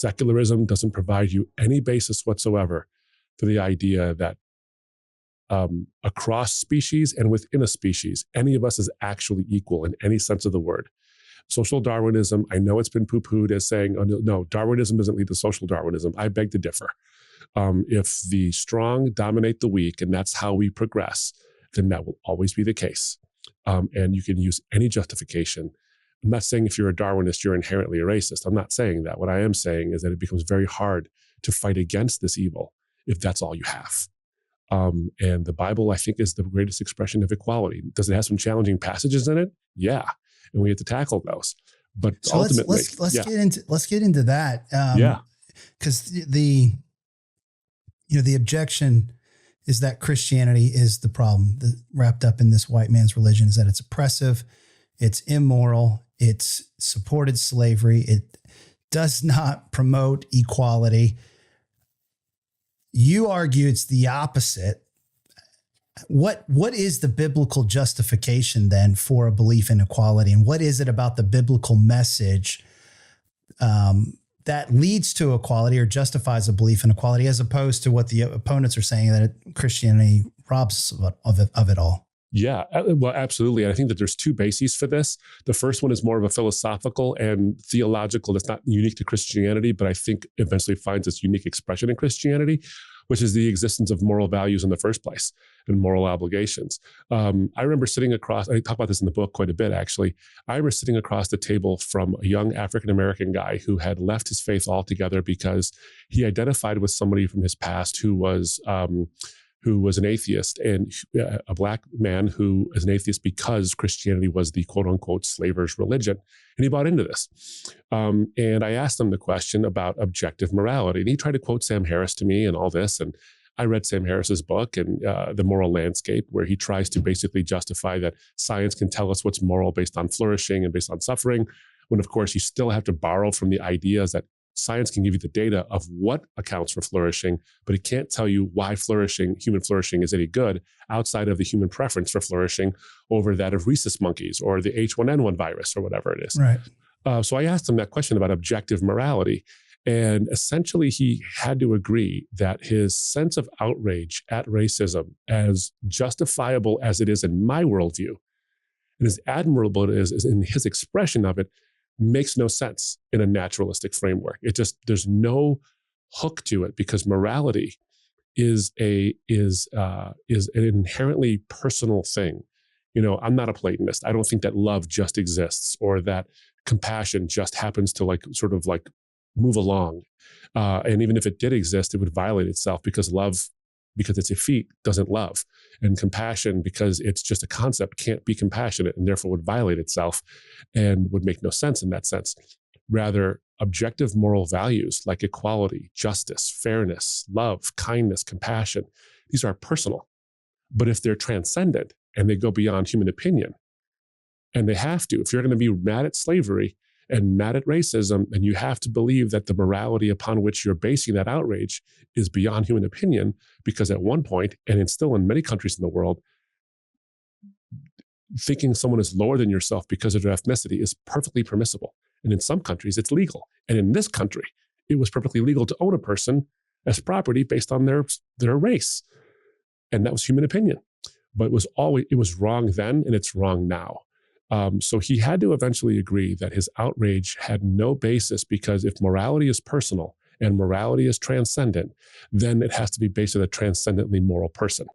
Secularism doesn't provide you any basis whatsoever for the idea that across species and within a species, any of us is actually equal in any sense of the word. Social Darwinism, I know it's been poo-pooed as saying, oh, no, Darwinism doesn't lead to social Darwinism. I beg to differ. If the strong dominate the weak, and that's how we progress, then that will always be the case. And you can use any justification. I'm not saying if you're a Darwinist, you're inherently a racist. I'm not saying that. What I am saying is that it becomes very hard to fight against this evil if that's all you have. And the Bible, I think, is the greatest expression of equality. Does it have some challenging passages in it? Yeah. And we have to tackle those. But so ultimately, let's get into that. Because the objection is that Christianity is the problem wrapped up in this white man's religion, is that it's oppressive, it's immoral, it's supported slavery, it does not promote equality. You argue it's the opposite. What is the biblical justification then for a belief in equality? And what is it about the biblical message that leads to equality or justifies a belief in equality, as opposed to what the opponents are saying, that Christianity robs of it all? Yeah, well, absolutely. And I think that there's two bases for this. The first one is more of a philosophical and theological that's not unique to Christianity, but I think eventually finds its unique expression in Christianity, which is the existence of moral values in the first place and moral obligations. I remember sitting across, I talk about this in the book quite a bit, actually. I remember sitting across the table from a young African-American guy who had left his faith altogether because he identified with somebody from his past who was an atheist, and a black man who is an atheist because Christianity was the quote unquote slaver's religion. And he bought into this. And I asked him the question about objective morality. And he tried to quote Sam Harris to me and all this. And I read Sam Harris's book and The Moral Landscape, where he tries to basically justify that science can tell us what's moral based on flourishing and based on suffering, when of course you still have to borrow from the ideas that science can give you the data of what accounts for flourishing, but it can't tell you why human flourishing is any good outside of the human preference for flourishing over that of rhesus monkeys or the H1N1 virus or whatever it is. Right. So I asked him that question about objective morality. And essentially he had to agree that his sense of outrage at racism, as justifiable as it is in my worldview, and as admirable it is in his expression of it, makes no sense in a naturalistic framework. There's no hook to it, because morality is an inherently personal thing. I'm not a Platonist. I don't think that love just exists, or that compassion just happens to move along. And even if it did exist, it would violate itself, because love, because it's effete, doesn't love. And compassion, because it's just a concept, can't be compassionate, and therefore would violate itself and would make no sense in that sense. Rather, objective moral values like equality, justice, fairness, love, kindness, compassion, these are personal. But if they're transcendent and they go beyond human opinion, and they have to, if you're going to be mad at slavery and mad at racism, then you have to believe that the morality upon which you're basing that outrage is beyond human opinion, because at one point, and it's still in many countries in the world, thinking someone is lower than yourself because of their ethnicity is perfectly permissible. And in some countries, it's legal. And in this country, it was perfectly legal to own a person as property based on their race. And that was human opinion. But it was wrong then, and it's wrong now. So he had to eventually agree that his outrage had no basis, because if morality is personal and morality is transcendent, then it has to be based on a transcendently moral person.